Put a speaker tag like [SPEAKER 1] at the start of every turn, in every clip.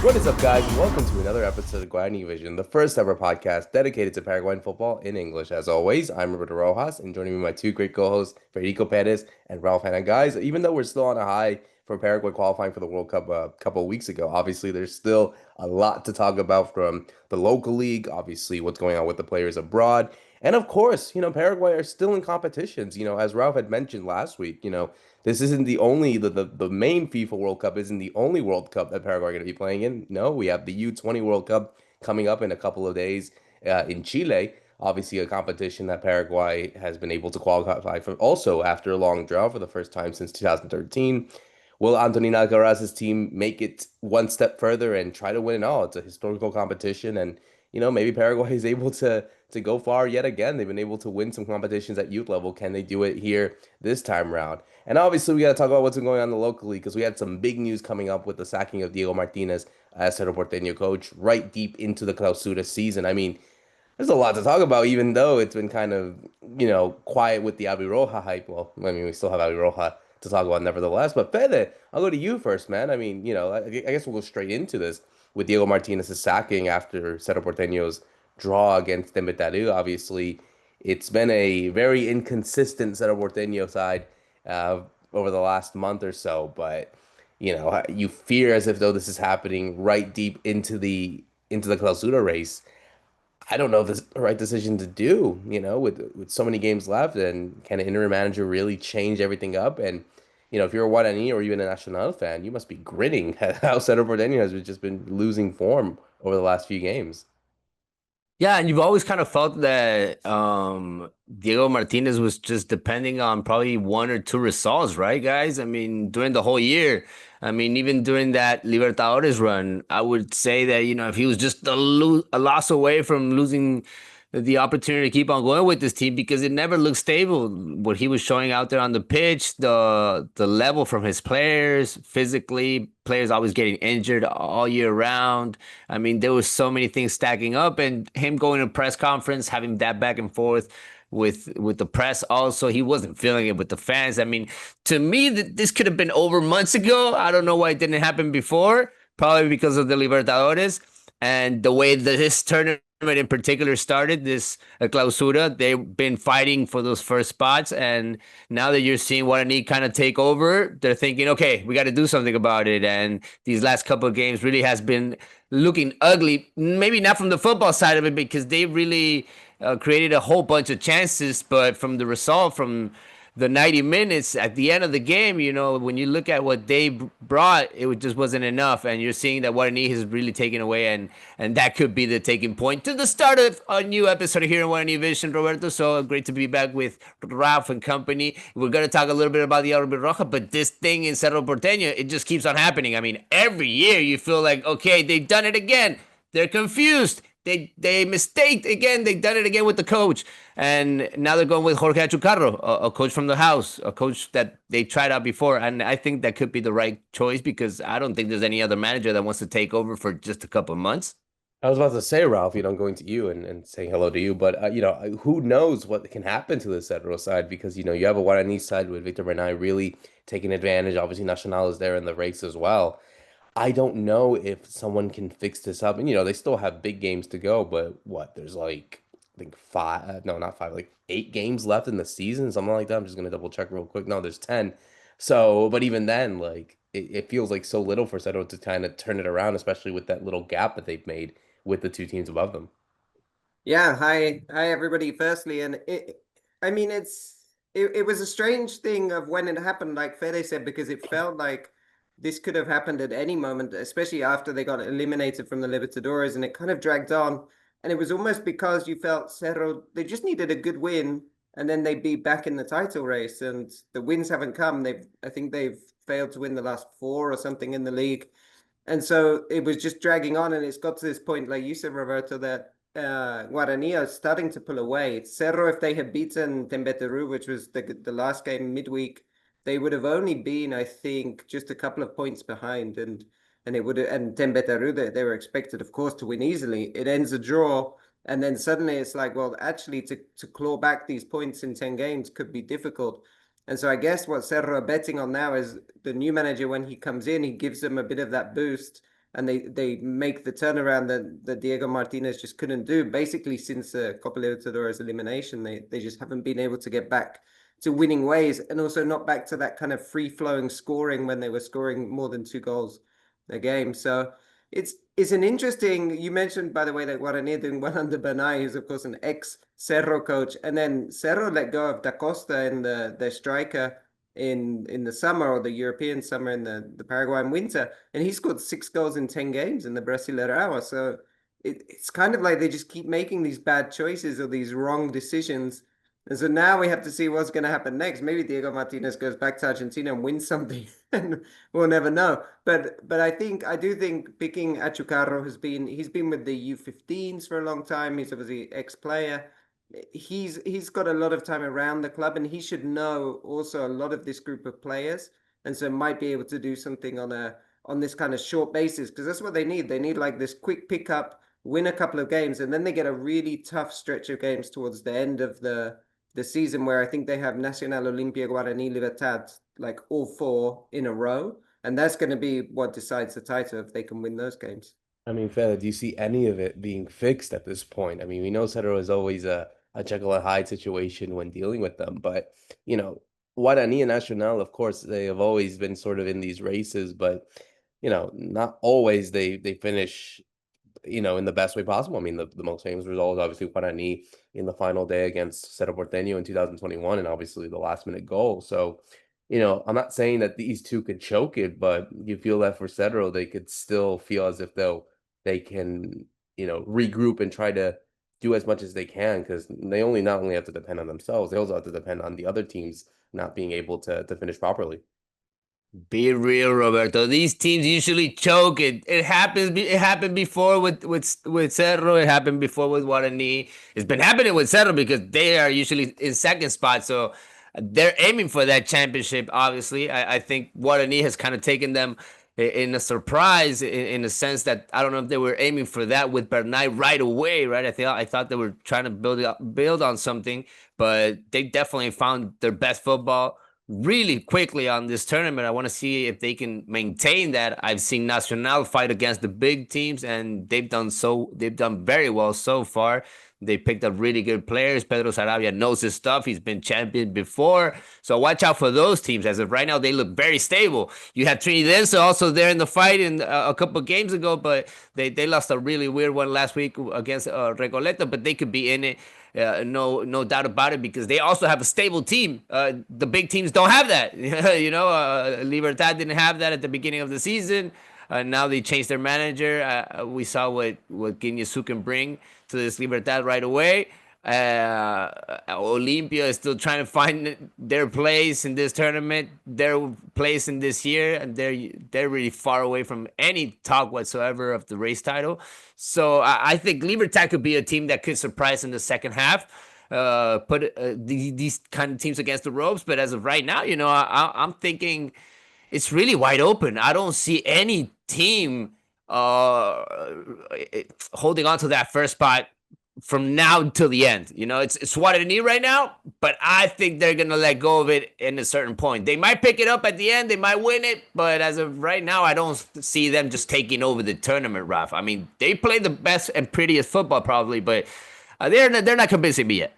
[SPEAKER 1] What is up, guys, and welcome to another episode of Guarani Vision, the first ever podcast dedicated to Paraguayan football in English. As always, I'm Roberto Rojas, and joining me my two great co-hosts, Fede Perez and Ralph Hannah. Guys, even though we're still on a high from Paraguay qualifying for the World Cup a couple of weeks ago, obviously there's still a lot to talk about from the local league, obviously what's going on with the players abroad, and of course, Paraguay are still in competitions. As Ralph had mentioned last week, this isn't the only the main FIFA World Cup isn't the only World Cup that Paraguay are going to be playing in. No, we have the U20 World Cup coming up in a couple of days in Chile. Obviously, a competition that Paraguay has been able to qualify for also after a long drought for the first time since 2013. Will Antonina Alcaraz's team make it one step further and try to win it all? It's a historical competition, and maybe Paraguay is able to go far yet again. They've been able to win some competitions at youth level. Can they do it here this time around? And obviously, we got to talk about what's been going on locally because we had some big news coming up with the sacking of Diego Martinez as Cerro Porteño coach right deep into the Clausura season. I mean, there's a lot to talk about, even though it's been kind of, quiet with the Roja hype. Well, I mean, we still have Roja to talk about nevertheless. But Fede, I'll go to you first, man. I mean, I guess we'll go straight into this with Diego Martinez's sacking after Cerro Porteño's draw against Tembetarú. Obviously, it's been a very inconsistent Cerro Porteño side uh, over the last month or so, but you fear as if though this is happening right deep into the Clausura race. I don't know if this is the right decision to do, with so many games left, and can an interim manager really change everything up? And if you're a Guarani or even a Nacional fan, you must be grinning at how Cerro Porteño has just been losing form over the last few games.
[SPEAKER 2] Yeah, and you've always kind of felt that Diego Martinez was just depending on probably one or two results, right, guys? I mean, during the whole year, I mean, even during that Libertadores run, I would say that, if he was just a loss away from losing the opportunity to keep on going with this team because it never looked stable. What he was showing out there on the pitch, the level from his players, physically, players always getting injured all year round. I mean, there was so many things stacking up, and him going to press conference, having that back and forth with the press. Also, he wasn't feeling it with the fans. I mean, to me, this could have been over months ago. I don't know why it didn't happen before. Probably because of the Libertadores and the way that this tournament in particular started, this Clausura. They've been fighting for those first spots, and now that you're seeing Guarani kind of take over, they're thinking, okay, we got to do something about it. And these last couple of games really has been looking ugly. Maybe not from the football side of it because they really created a whole bunch of chances, but from the result, from the 90 minutes at the end of the game, when you look at what they brought, it just wasn't enough. And you're seeing that Guarani has really taken away, and that could be the taking point to the start of a new episode here in Guarani Vision, Roberto. So great to be back with Ralph and company. We're going to talk a little bit about the Roberto Rojas, but this thing in Cerro Porteño, it just keeps on happening. I mean, every year you feel like, okay, they've done it again. They're confused. They mistaked again. They done it again with the coach, and now they're going with Jorge Achucarro, a coach from the house, a coach that they tried out before, and I think that could be the right choice because I don't think there's any other manager that wants to take over for just a couple of months.
[SPEAKER 1] I was about to say, Ralph, going to you and saying hello to you, but who knows what can happen to the Cedro side because you have a Guarani side with Victor Bernay really taking advantage. Obviously, Nacional is there in the race as well. I don't know if someone can fix this up. And they still have big games to go, but what? There's like I think five, no, not five, like 8 games left in the season, something like that. I'm just gonna double check real quick. No, there's 10. So, but even then, like it feels like so little for Seto to kind of turn it around, especially with that little gap that they've made with the two teams above them.
[SPEAKER 3] Yeah, hi everybody. Firstly, and I mean, it was a strange thing of when it happened, like Fede said, because it felt like this could have happened at any moment, especially after they got eliminated from the Libertadores, and it kind of dragged on. And it was almost because you felt Cerro, they just needed a good win, and then they'd be back in the title race. And the wins haven't come. I think they've failed to win the last four or something in the league. And so it was just dragging on, and it's got to this point, like you said, Roberto, that Guarani are starting to pull away. Cerro, if they had beaten Tembeteru, which was the last game midweek, they would have only been, I think, just a couple of points behind, and it would have, and Tembeteru, they were expected, of course, to win easily. It ends a draw, and then suddenly it's like, well, actually, to claw back these points in 10 games could be difficult. And so I guess what Cerro are betting on now is the new manager, when he comes in, he gives them a bit of that boost. and they make the turnaround that Diego Martinez just couldn't do. Basically, since Copa Libertadores elimination, they just haven't been able to get back to winning ways, and also not back to that kind of free-flowing scoring when they were scoring more than 2 goals a game. So it's an interesting. You mentioned, by the way, that Guarani doing well under Bernay, who's of course an ex-Cerro coach, and then Cerro let go of Da Costa in their striker in the summer, or the European summer, in the Paraguayan winter, and he scored 6 goals in 10 games in the Brasileirão. So it's kind of like they just keep making these bad choices or these wrong decisions. And so now we have to see what's going to happen next. Maybe Diego Martinez goes back to Argentina and wins something, and we'll never know. But I do think picking Achucarro he's been with the U15s for a long time. He's obviously ex-player. He's got a lot of time around the club, and he should know also a lot of this group of players, and so might be able to do something on this kind of short basis, because that's what they need. They need like this quick pickup, win a couple of games, and then they get a really tough stretch of games towards the end of the season, where I think they have Nacional, Olimpia, Guarani, Libertad, like all 4 in a row, and that's going to be what decides the title if they can win those games.
[SPEAKER 1] I mean, Fede, do you see any of it being fixed at this point? I mean, we know Cerro is always a Jekyll and Hyde situation when dealing with them, but Guarani and Nacional, of course, they have always been sort of in these races, but not always they finish in the best way possible. I mean, the most famous result is obviously Guarani in the final day against Cerro Porteño in 2021, and obviously the last minute goal. So, I'm not saying that these two could choke it, but you feel that for Cerro, they could still feel as if they can, regroup and try to do as much as they can, because they not only have to depend on themselves, they also have to depend on the other teams not being able to finish properly.
[SPEAKER 2] Be real, Roberto. These teams usually choke. It happens. It happened before with Cerro. It happened before with Guarani. It's been happening with Cerro because they are usually in second spot. So they're aiming for that championship. Obviously, I think Guarani has kind of taken them in a surprise, in a sense that I don't know if they were aiming for that with Bernay right away. Right? I thought they were trying to build on something, but they definitely found their best football really quickly on this tournament. I want to see if they can maintain that. I've seen Nacional fight against the big teams, and they've done very well so far. They picked up really good players. Pedro Sarabia knows his stuff. He's been champion before. So watch out for those teams. As of right now, they look very stable. You had Trinidad also there in the fight a couple of games ago, but they lost a really weird one last week against Recoleta, but they could be in it. No doubt about it, because they also have a stable team. The big teams don't have that. Libertad didn't have that at the beginning of the season. Now they changed their manager. We saw what Guiñazú can bring to this Libertad right away. Olimpia is still trying to find their place in this tournament, their place in this year, and they're really far away from any talk whatsoever of the race title. So I think Libertad could be a team that could surprise in the second half. Put these kind of teams against the ropes, but as of right now, I'm thinking it's really wide open. I don't see any team holding on to that first spot from now until the end. It's what I need right now, but I think they're gonna let go of it in a certain point. They might pick it up at the end, they might win it, but as of right now, I don't see them just taking over the tournament, Ralph. I mean, they play the best and prettiest football probably, but they're not convincing me yet.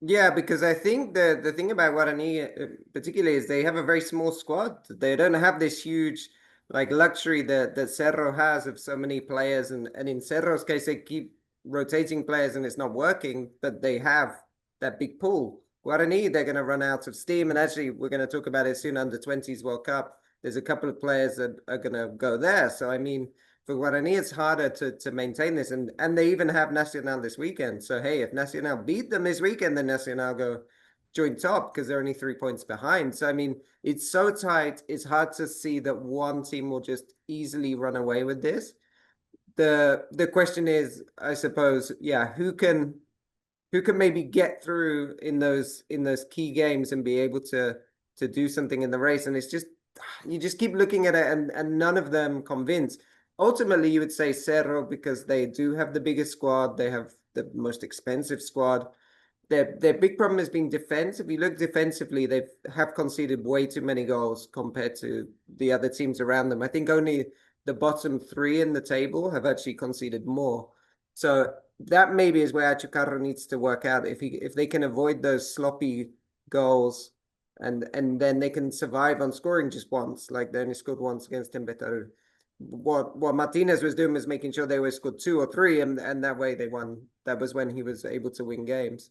[SPEAKER 3] Yeah, because I think the thing about Guarani particularly is they have a very small squad. They don't have this huge luxury that Cerro has of so many players, and in Cerro's case they keep rotating players and it's not working, but they have that big pool. Guarani, they're going to run out of steam, and actually we're going to talk about it soon. Under 20s World Cup, there's a couple of players that are going to go there. So I mean, for Guarani, it's harder to maintain this, and they even have Nacional this weekend. So hey, if Nacional beat them this weekend, then Nacional go joint top because they're only 3 points behind. So I mean, it's so tight. It's hard to see that one team will just easily run away with this. The question is, I suppose, who can maybe get through in those key games and be able to do something in the race. And it's just, you just keep looking at it and none of them convince. Ultimately, you would say Cerro, because they do have the biggest squad. They have the most expensive squad. Their big problem has been defense. If you look defensively, they have conceded way too many goals compared to the other teams around them. I think only the bottom three in the table have actually conceded more. So that maybe is where Achucarro needs to work out. If they can avoid those sloppy goals and then they can survive on scoring just once, like they only scored once against Timbetaru. What Martinez was doing was making sure they always scored 2 or 3, and that way they won. That was when he was able to win games.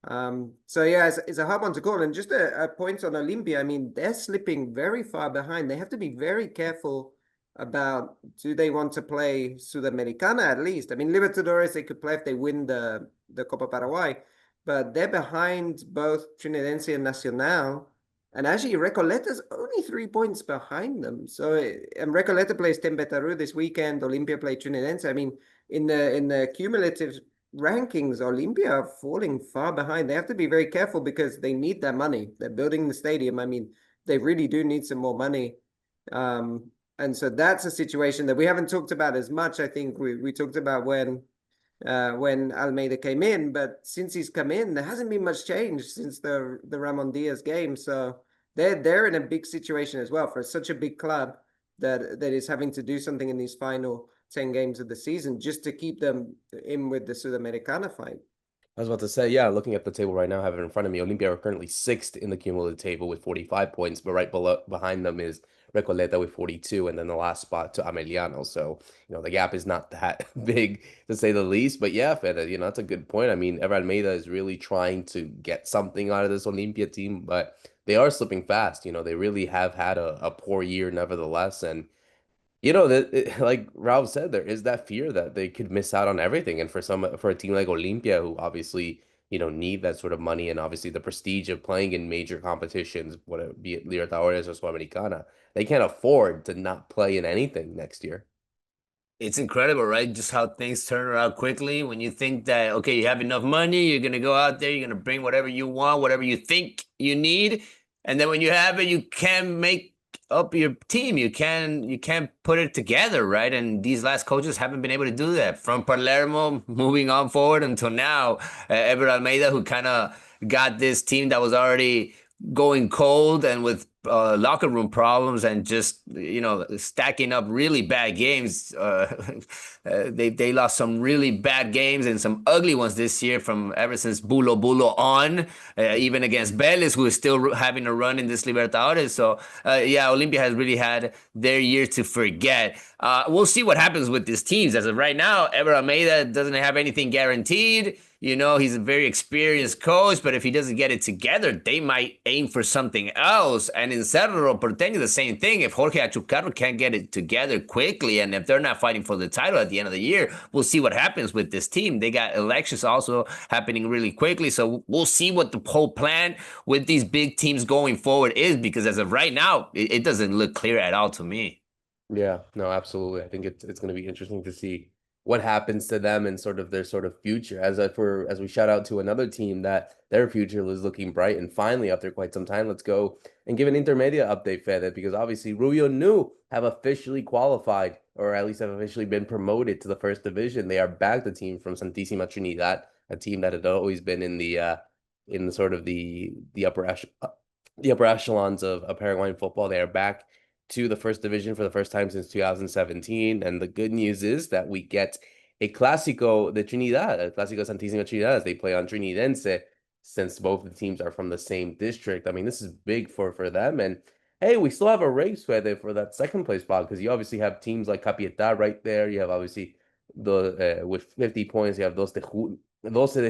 [SPEAKER 3] So yeah, it's a hard one to call. And just a point on Olympia, I mean, they're slipping very far behind. They have to be very careful about, do they want to play Sudamericana at least? I mean, Libertadores they could play if they win the Copa Paraguay, but they're behind both Trinidense and Nacional. And actually, Recoleta's only 3 points behind them. So, and Recoleta plays Timbetaru this weekend. Olympia play Trinidense. I mean, in the cumulative rankings, Olympia are falling far behind. They have to be very careful because they need that money. They're building the stadium. I mean, they really do need some more money. And so that's a situation that we haven't talked about as much. I think we talked about when Almeida came in, but since he's come in, there hasn't been much change since the Ramon Diaz game. So they're in a big situation as well for such a big club that is having to do something in these final 10 games of the season just to keep them in with the Sudamericana fight.
[SPEAKER 1] I was about to say, yeah, looking at the table right now, I have it in front of me. Olympia are currently 6th in the cumulative table with 45 points, but right behind them is Recoleta with 42, and then the last spot to Ameliano. So, the gap is not that big to say the least. But yeah, Fede, that's a good point. I mean, Ever Almeida is really trying to get something out of this Olympia team, but they are slipping fast. They really have had a poor year nevertheless. And that like Ralph said, there is that fear that they could miss out on everything. And for a team like Olimpia, who obviously, need that sort of money and obviously the prestige of playing in major competitions, whether it be it Libertadores or Sudamericana, they can't afford to not play in anything next year.
[SPEAKER 2] It's incredible, right? Just how things turn around quickly when you think that, okay, you have enough money, you're going to go out there, you're going to bring whatever you want, whatever you think you need. And then when you have it, you can't make up your team. You can't put it together, right? And these last coaches haven't been able to do that. From Palermo moving on forward until now, Ever Almeida, who kind of got this team that was already going cold and with locker room problems and just stacking up really bad games. They lost some really bad games and some ugly ones this year from ever since Bulo on, even against Vélez, who is still having a run in this Libertadores. So yeah, Olimpia has really had their year to forget. We'll see what happens with these teams. As of right now, Ever Almeida doesn't have anything guaranteed. He's a very experienced coach, but if he doesn't get it together, they might aim for something else. And in Cerro Porteño, the same thing. If Jorge Achucarro can't get it together quickly, and if they're not fighting for the title at the end of the year, we'll see what happens with this team. They got elections also happening really quickly. So we'll see what the whole plan with these big teams going forward is, because as of right now, it doesn't look clear at all to me.
[SPEAKER 1] Yeah, no, absolutely. I think it's going to be interesting to see what happens to them and sort of their sort of future. As we shout out to another team that their future is looking bright, and finally after quite some time, let's go and give an intermedia update, Fede, because obviously Rubio New have officially qualified, or at least have officially been promoted to the first division. They are back, the team from Santísima Trinidad, a team that had always been in the sort of the upper echelons of Paraguayan football. They are back to the first division for the first time since 2017. And the good news is that we get a Clásico de Trinidad, a Clásico Santísima Trinidad, as they play on Trinidense, since both the teams are from the same district. I mean, this is big for them. And hey, we still have a race for that second place spot, because you obviously have teams like Capiatá right there. You have obviously with 50 points. You have 12 de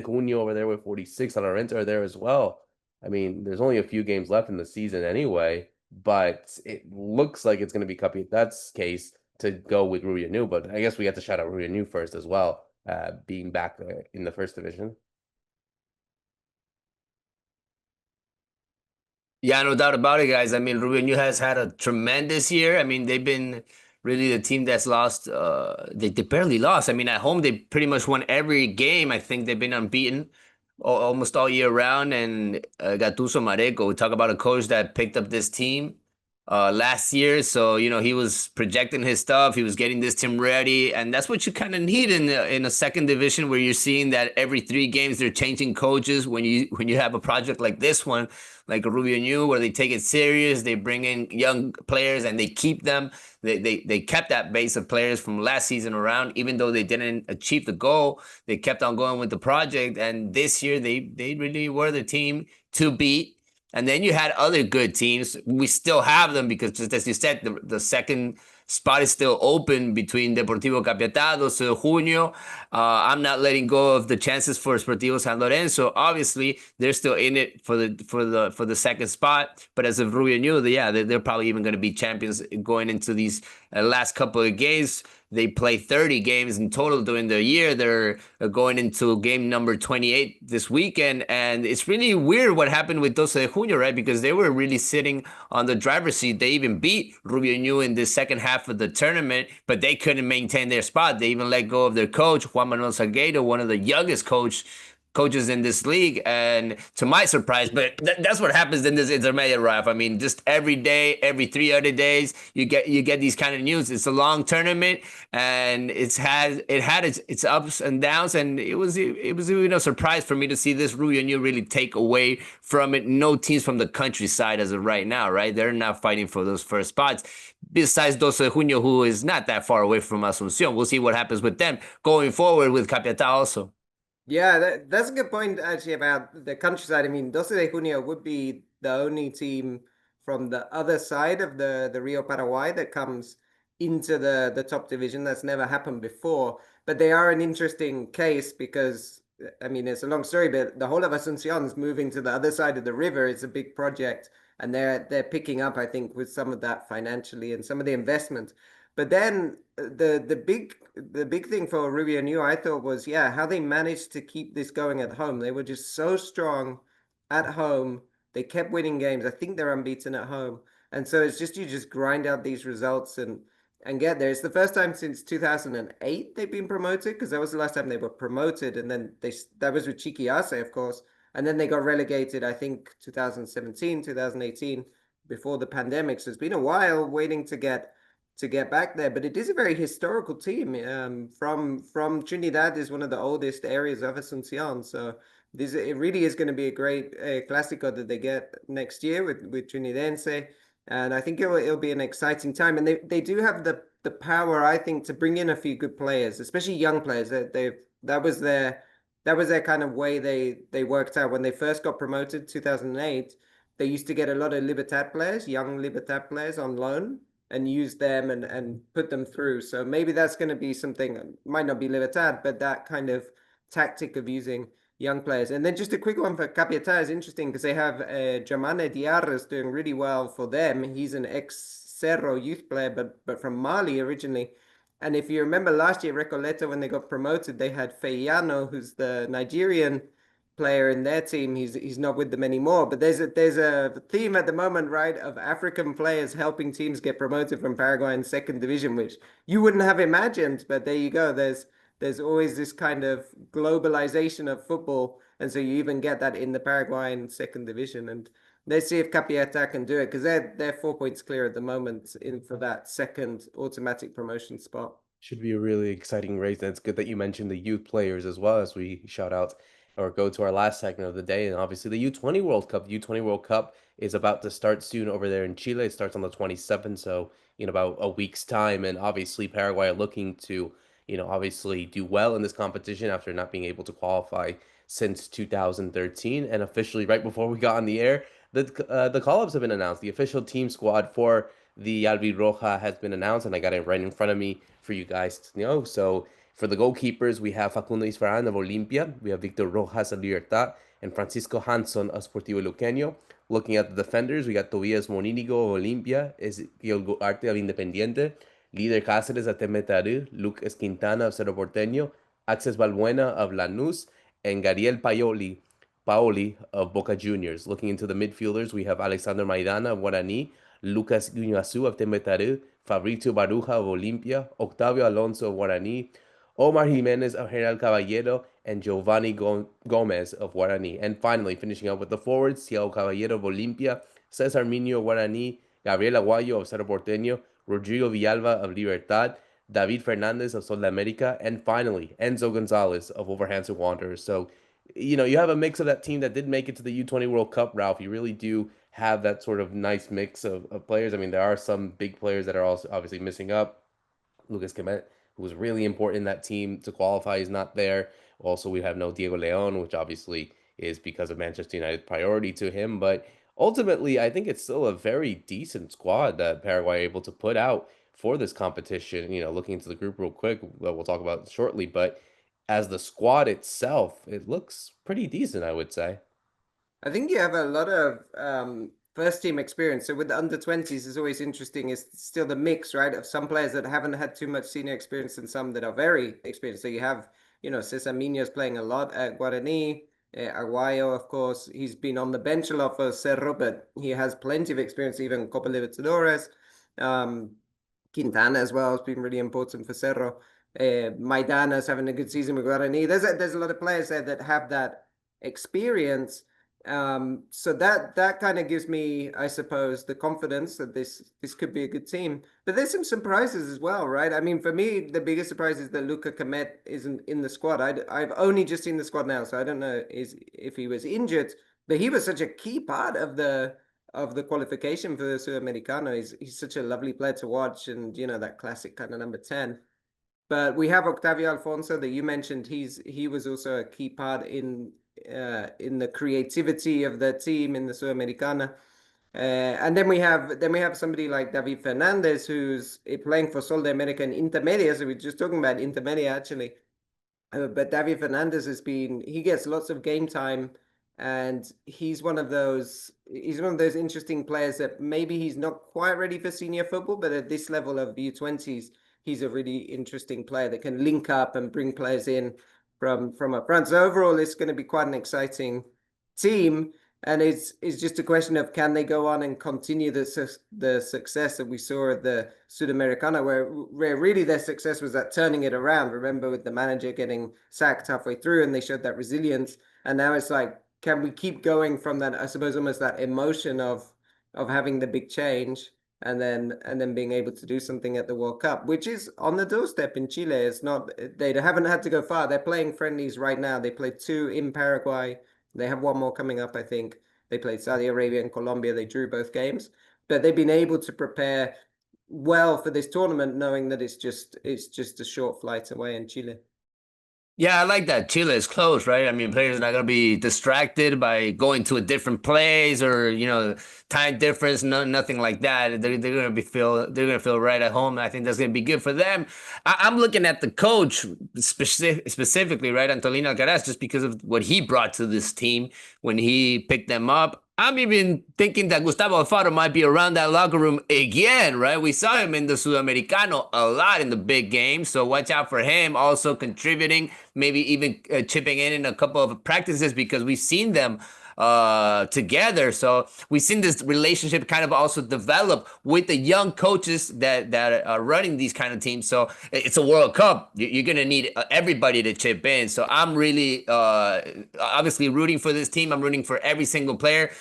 [SPEAKER 1] Junio over there with 46. San Lorenzo are there as well. I mean, there's only a few games left in the season anyway, but it looks like it's going to be Capiatá's case to go with Rubio New. But I guess we have to shout out Rubio New first as well, being back in the first division.
[SPEAKER 2] Yeah, no doubt about it, guys. I mean, Rubio New has had a tremendous year. I mean, they've been really the team that's lost. They barely lost. I mean, at home, they pretty much won every game. I think they've been unbeaten almost all year round. And Gattuso Mareco, we talk about a coach that picked up this team last year. So, he was projecting his stuff. He was getting this team ready. And that's what you kind of need in a second division, where you're seeing that every 3 games they're changing coaches. When you have a project like this one, like Rubio New, where they take it serious, they bring in young players and they keep them. They kept that base of players from last season around, even though they didn't achieve the goal. They kept on going with the project. And this year they really were the team to beat. And then you had other good teams. We still have them because, just as you said, the second spot is still open between Deportivo Capiatá, Cerro Junio. I'm not letting go of the chances for Sportivo San Lorenzo. Obviously, they're still in it for the second spot. But as of Rubio knew, they're probably even going to be champions going into these last couple of games. They play 30 games in total during the year. They're going into game number 28 this weekend. And it's really weird what happened with 12 de Junio, right? Because they were really sitting on the driver's seat. They even beat Rubio Ñu in the second half of the tournament, but they couldn't maintain their spot. They even let go of their coach, Juan Manuel Salgueiro, one of the youngest coaches in this league, and to my surprise, but that's what happens in this intermediate, Ralph. I mean, just every day, every 3 other days, you get these kind of news. It's a long tournament, and it had its ups and downs, and it was a surprise for me to see this Rubio New really take away from it. No teams from the countryside as of right now, right? They're not fighting for those first spots. Besides 12 de Junio, who is not that far away from Asunción. We'll see what happens with them going forward with Capiatá also.
[SPEAKER 3] Yeah, that's a good point actually about the countryside. I mean, 12 de Junio would be the only team from the other side of the Rio Paraguay that comes into the top division. That's never happened before. But they are an interesting case because, I mean, it's a long story, but the whole of Asunción's moving to the other side of the river. It's a big project, and they're picking up, I think, with some of that financially and some of the investment. But then the big thing for Rubio New, I thought, was how they managed to keep this going at home. They were just so strong at home. They kept winning games. I think they're unbeaten at home. And so it's just, you just grind out these results and get there. It's the first time since 2008 they've been promoted, because that was the last time they were promoted. And then that was with Chiquiase, of course. And then they got relegated, I think, 2017, 2018, before the pandemic. So it's been a while waiting to get back there, but it is a very historical team. From Trinidad is one of the oldest areas of Asunción, so it really is going to be a great Clásico that they get next year with Trinidense, and I think it'll be an exciting time. And they do have the power, I think, to bring in a few good players, especially young players. That was their kind of way they worked out when they first got promoted 2008. They used to get a lot of Libertad players, young Libertad players on loan, and use them and put them through. So maybe that's going to be something, might not be Libertad, but that kind of tactic of using young players. And then just a quick one for Capiatá is interesting because they have Germane Diarras doing really well for them. He's an ex-Cerro youth player, but from Mali originally. And if you remember last year, Recoleta, when they got promoted, they had Feyano, who's the Nigerian player in their team. He's not with them anymore, but there's a theme at the moment, right, of African players helping teams get promoted from Paraguayan second division, which you wouldn't have imagined, but there you go. There's always this kind of globalization of football, and so you even get that in the Paraguayan second division. And let's see if Capiatá can do it, because they're 4 points clear at the moment for that second automatic promotion spot.
[SPEAKER 1] Should be a really exciting race. And it's good that you mentioned the youth players as well, as we shout out or go to our last segment of the day. And obviously the U20 World Cup. The U20 World Cup is about to start soon over there in Chile. It starts on the 27th, so in about a week's time. And obviously Paraguay are looking to, obviously do well in this competition after not being able to qualify since 2013. And officially, right before we got on the air, the call-ups have been announced. The official team squad for the Albi Roja has been announced, and I got it right in front of me for you guys to know. So for the goalkeepers, we have Facundo Isfaran of Olimpia, we have Victor Rojas of Libertad, and Francisco Hanson of Sportivo Luqueño. Looking at the defenders, we got Tobias Monínigo of Olimpia, Ezequiel Arte of Independiente, Líder Cáceres of Temetarú, Lucas Quintana of Cerro Porteño, Axel Balbuena of Lanús, and Gariel Paoli of Boca Juniors. Looking into the midfielders, we have Alexander Maidana of Guarani, Lucas Guiñazú of Temetarú, Fabrizio Baruja of Olimpia, Octavio Alonso of Guarani, Omar Jimenez of General Caballero, and Giovanni Gomez of Guarani. And finally, finishing up with the forwards, Thiago Caballero of Olimpia, Cesar Minio of Guarani, Gabriel Aguayo of Cerro Porteño, Rodrigo Villalba of Libertad, David Fernandez of Sol de America, and finally Enzo Gonzalez of Wolverhampton Wanderers. So, you have a mix of that team that did make it to the U20 World Cup, Ralph. You really do have that sort of nice mix of players. I mean, there are some big players that are also obviously missing up. Lucas Kemet, who was really important in that team to qualify, is not there. Also, we have no Diego Leon, which obviously is because of Manchester United's priority to him. But ultimately, I think it's still a very decent squad that Paraguay are able to put out for this competition. Looking into the group real quick, we'll talk about it shortly. But as the squad itself, it looks pretty decent, I would say.
[SPEAKER 3] I think you have a lot of first team experience. So with the under 20s, it's always interesting. It's still the mix, right? Of some players that haven't had too much senior experience and some that are very experienced. So you have, Cesar Miño's playing a lot at Guarani. Aguayo, of course, he's been on the bench a lot for Cerro, but he has plenty of experience, even Copa Libertadores. Quintana as well has been really important for Cerro. Maidana's having a good season with Guarani. There's a lot of players there that have that experience. So that kind of gives me, I suppose, the confidence that this could be a good team. But there's some surprises as well, right? I mean, for me, the biggest surprise is that Luka Kamet isn't in the squad. I've only just seen the squad now, so I don't know if he was injured, but he was such a key part of the qualification for the Sudamericano. He's such a lovely player to watch, and that classic kind of number 10. But we have Octavio Alfonso that you mentioned. He was also a key part in the creativity of the team in the Sudamericana. And then we have somebody like David Fernandez who's playing for Sol de America in Intermedia. So we're just talking about Intermedia actually. But David Fernandez he gets lots of game time, and he's one of those interesting players that maybe he's not quite ready for senior football, but at this level of U20s, he's a really interesting player that can link up and bring players in from up front. So overall, it's going to be quite an exciting team. And it's just a question of can they go on and continue the success that we saw at the Sudamericana, where really their success was at turning it around. Remember, with the manager getting sacked halfway through, and they showed that resilience. And now it's like, can we keep going from that? I suppose almost that emotion of having the big change, and then being able to do something at the World Cup, which is on the doorstep in Chile. It's not, they haven't had to go far. They're playing friendlies right now. They played 2 in Paraguay. They have 1 more coming up, I think. They played Saudi Arabia and Colombia. They drew both games, but they've been able to prepare well for this tournament, knowing that it's just a short flight away in Chile.
[SPEAKER 2] Yeah, I like that. Chile is close, right? I mean, players are not going to be distracted by going to a different place or, time difference, nothing like that. They're going to feel right at home. And I think that's going to be good for them. I'm looking at the coach specifically, right? Antolino Alcaraz, just because of what he brought to this team when he picked them up. I'm even thinking that Gustavo Alfaro might be around that locker room again, right? We saw him in the Sudamericano a lot in the big games, so watch out for him also contributing, maybe even chipping in a couple of practices because we've seen them together. So we've seen this relationship kind of also develop with the young coaches that are running these kind of teams. So it's a World Cup. You're going to need everybody to chip in. So I'm really obviously rooting for this team. I'm rooting for every single player.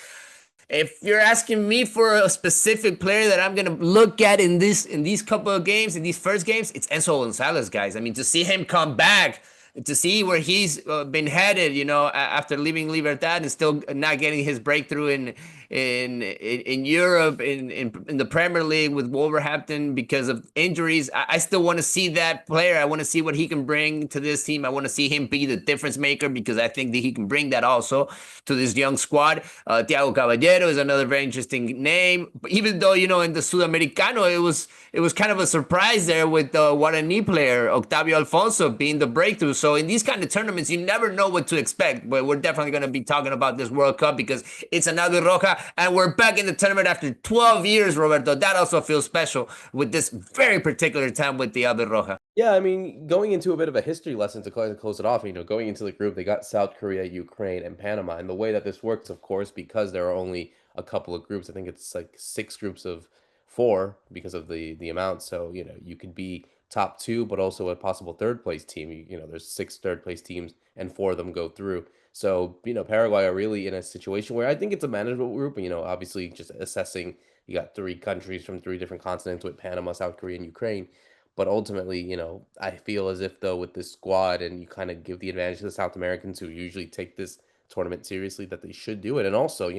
[SPEAKER 2] If you're asking me for a specific player that I'm gonna look at in these couple of games, in these first games, it's Enzo Gonzalez, guys. I mean, to see him come back, to see where he's been headed, after leaving Libertad and still not getting his breakthrough in Europe, in the Premier League with Wolverhampton because of injuries. I still want to see that player. I want to see what he can bring to this team. I want to see him be the difference maker because I think that he can bring that also to this young squad. Thiago Caballero is another very interesting name. But even though, in the Sudamericano, it was kind of a surprise there with the Guarani player, Octavio Alfonso, being the breakthrough. So in these kind of tournaments, you never know what to expect. But we're definitely going to be talking about this World Cup because it's an Ave Roja. And we're back in the tournament after 12 years, Roberto. That also feels special with this very particular time with the Ave Roja.
[SPEAKER 1] Yeah, I mean, going into a bit of a history lesson to close it off, going into the group, they got South Korea, Ukraine, and Panama. And the way that this works, of course, because there are only a couple of groups, I think it's like 6 groups of 4 because of the amount. So, you could be top 2, but also a possible third place team. There's 6 third place teams and 4 of them go through. So, Paraguay are really in a situation where I think it's a manageable group, obviously just assessing you got three countries from three different continents with Panama, South Korea, and Ukraine. But ultimately, I feel as if though with this squad and you kind of give the advantage to the South Americans who usually take this tournament seriously, that they should do it. And also,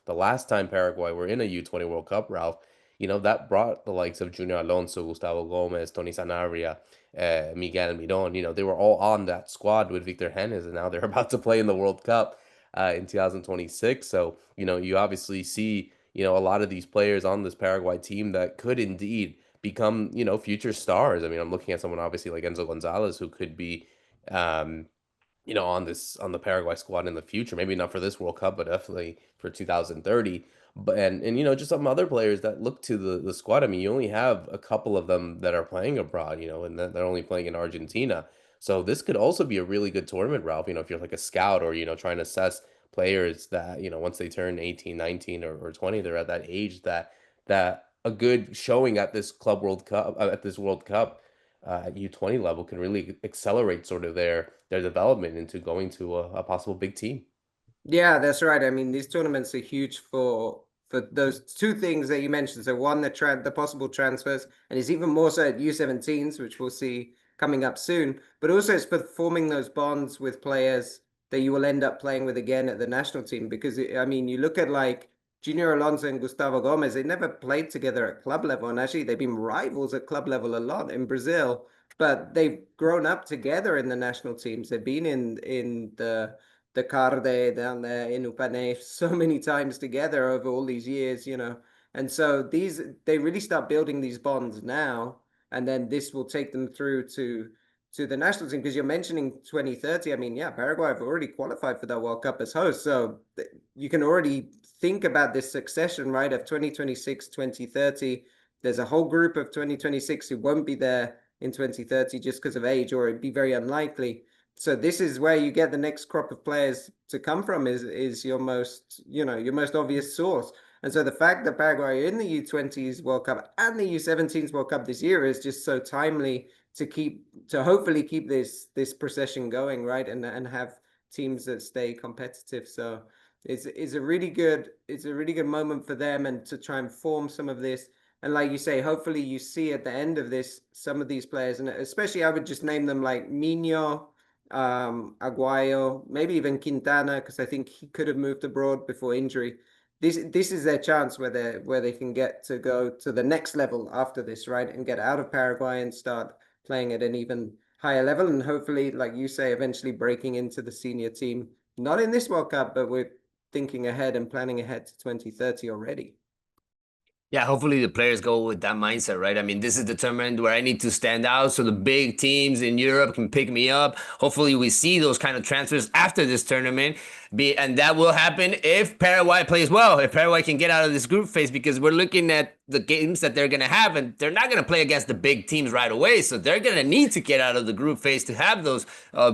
[SPEAKER 1] the last time Paraguay were in a U20 World Cup, Ralph, that brought the likes of Junior Alonso, Gustavo Gomez, Tony Sanabria, Miguel Miron. They were all on that squad with Victor Hennes, and now they're about to play in the World Cup in 2026. So, you obviously see, a lot of these players on this Paraguay team that could indeed become, future stars. I mean, I'm looking at someone obviously like Enzo Gonzalez, who could be, um, on the Paraguay squad in the future. Maybe not for this World Cup, but definitely for 2030. But and just some other players that look to the squad. I mean, you only have a couple of them that are playing abroad, and they're only playing in Argentina. So this could also be a really good tournament, Ralph. If you're like a scout or trying to assess players that once they turn 18, 19, or 20, they're at that age that a good showing at this Club World Cup at this World Cup at U20 level can really accelerate sort of their development into going to a possible big team.
[SPEAKER 3] Yeah, that's right. I mean, these tournaments are huge for those two things that you mentioned. So one, the possible transfers, and it's even more so at U17s, which we'll see coming up soon. But also it's for forming those bonds with players that you will end up playing with again at the national team. Because I mean, you look at like Junior Alonso and Gustavo Gomez, they never played together at club level, and actually they've been rivals at club level a lot in Brazil. But they've grown up together in the national teams. They've been in the Carde down there in Upanef so many times together over all these years. And so they really start building these bonds now, and then this will take them through to the national team. Because you're mentioning 2030. I mean, yeah, Paraguay have already qualified for that World Cup as host. So you can already think about this succession, right, of 2026, 2030. There's a whole group of 2026 who won't be there in 2030 just because of age, or it'd be very unlikely. So this is where you get the next crop of players to come from is your most obvious source. And so the fact that Paraguay are in the U20s World Cup and the U17s World Cup this year is just so timely to hopefully keep this procession going, right? And have teams that stay competitive. So it's a really good moment for them, and to try and form some of this. And like you say, hopefully you see at the end of this some of these players, and especially I would just name them like Mino, Aguayo, maybe even Quintana, because I think he could have moved abroad before injury. This is their chance where they can get to go to the next level after this, right? And get out of Paraguay and start playing at an even higher level, and hopefully, like you say, eventually breaking into the senior team. Not in this World Cup, but we're thinking ahead and planning ahead to 2030 already.
[SPEAKER 2] Yeah, hopefully the players go with that mindset, right? I mean, this is the tournament where I need to stand out so the big teams in Europe can pick me up. Hopefully we see those kind of transfers after this tournament. And that will happen if Paraguay plays well, if Paraguay can get out of this group phase, because we're looking at the games that they're going to have, and they're not going to play against the big teams right away. So they're going to need to get out of the group phase to have those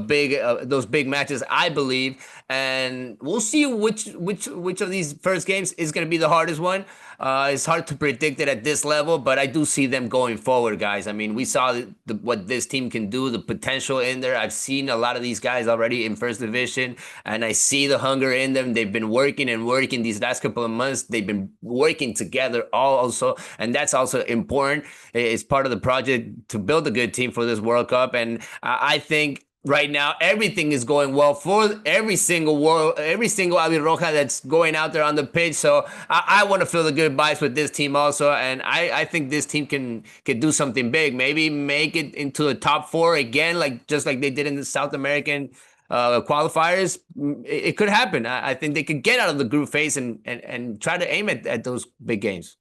[SPEAKER 2] big matches, I believe. And we'll see which of these first games is going to be the hardest one. It's hard to predict it at this level, but I do see them going forward, guys. I mean, we saw what this team can do, the potential in there. I've seen a lot of these guys already in first division, and I see the hunger in them. They've been working and working these last couple of months. They've been working together also, and that's also important. It's part of the project to build a good team for this World Cup, and I think right now everything is going well for every single Roja that's going out there on the pitch. So I want to feel the good vibes with this team also, and I think this team can do something big, maybe make it into the top four again, just like they did in the South American qualifiers. It could happen. I think they could get out of the group phase and try to aim at those big games.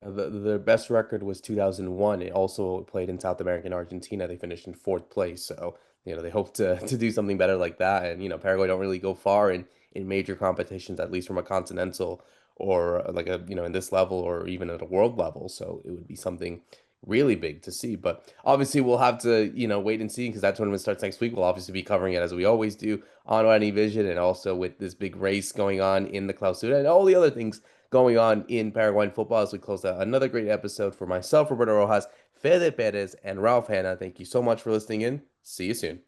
[SPEAKER 1] Their best record was 2001. It also played in South America and Argentina. They finished in fourth place. So, they hope to do something better like that. And, Paraguay don't really go far in major competitions, at least from a continental or like in this level or even at a world level. So it would be something really big to see. But obviously we'll have to, wait and see, because that tournament starts next week. We'll obviously be covering it as we always do on Guarani Vision, and also with this big race going on in the Clausura and all the other things going on in Paraguayan football as we close out another great episode. For myself, Roberto Rojas, Fede Perez, and Ralph Hannah, thank you so much for listening in. See you soon.